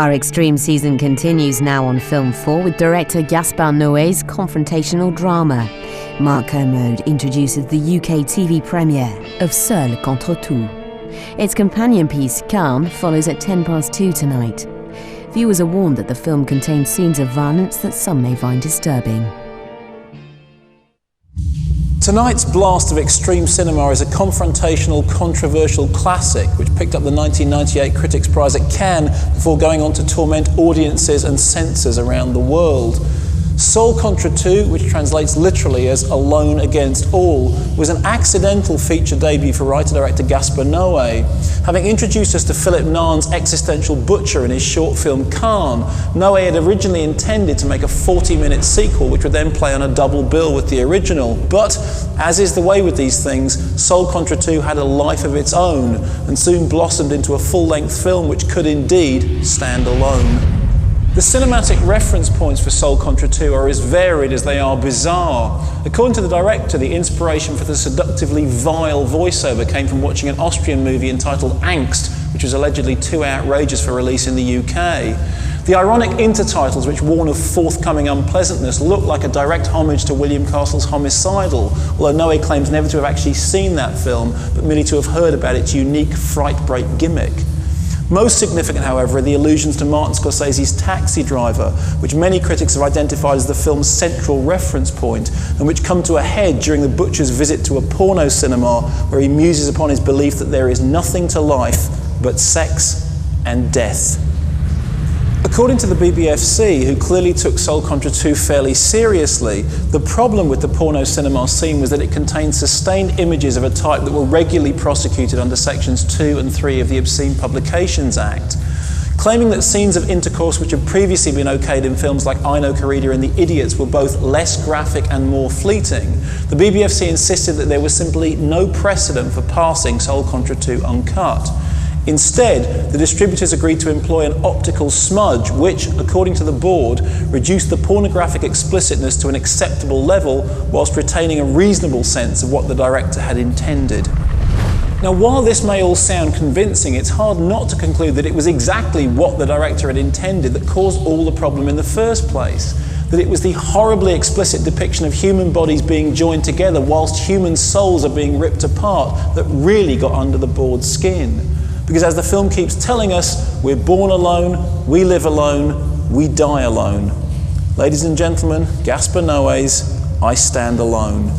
Our extreme season continues now on Film 4 with director Gaspar Noe's confrontational drama. Mark Kermode introduces the UK TV premiere of Seul Contre Tous. Its companion piece, Calm, follows at 2:10 tonight. Viewers are warned that the film contains scenes of violence that some may find disturbing. Tonight's blast of extreme cinema is a confrontational, controversial classic which picked up the 1998 Critics' Prize at Cannes before going on to torment audiences and censors around the world. Seul Contre Tous, which translates literally as Alone Against All, was an accidental feature debut for writer-director Gaspar Noe. Having introduced us to Philippe Nahn's existential butcher in his short film Calm, Noe had originally intended to make a 40-minute sequel which would then play on a double bill with the original. But, as is the way with these things, Seul Contre Tous had a life of its own and soon blossomed into a full-length film which could indeed stand alone. The cinematic reference points for Seul Contre Tous are as varied as they are bizarre. According to the director, the inspiration for the seductively vile voiceover came from watching an Austrian movie entitled Angst, which was allegedly too outrageous for release in the UK. The ironic intertitles, which warn of forthcoming unpleasantness, look like a direct homage to William Castle's Homicidal, although Noe claims never to have actually seen that film, but merely to have heard about its unique fright break gimmick. Most significant, however, are the allusions to Martin Scorsese's Taxi Driver, which many critics have identified as the film's central reference point, and which come to a head during the butcher's visit to a porno cinema, where he muses upon his belief that there is nothing to life but sex and death. According to the BBFC, who clearly took Seul Contre Tous fairly seriously, the problem with the porno cinema scene was that it contained sustained images of a type that were regularly prosecuted under Sections 2 and 3 of the Obscene Publications Act. Claiming that scenes of intercourse which had previously been okayed in films like I Know Corrida and The Idiots were both less graphic and more fleeting, the BBFC insisted that there was simply no precedent for passing Seul Contre Tous uncut. Instead, the distributors agreed to employ an optical smudge which, according to the board, reduced the pornographic explicitness to an acceptable level whilst retaining a reasonable sense of what the director had intended. Now, while this may all sound convincing, it's hard not to conclude that it was exactly what the director had intended that caused all the problem in the first place. That it was the horribly explicit depiction of human bodies being joined together whilst human souls are being ripped apart that really got under the board's skin. Because as the film keeps telling us, we're born alone, we live alone, we die alone. Ladies and gentlemen, Gaspar Noe's I Stand Alone.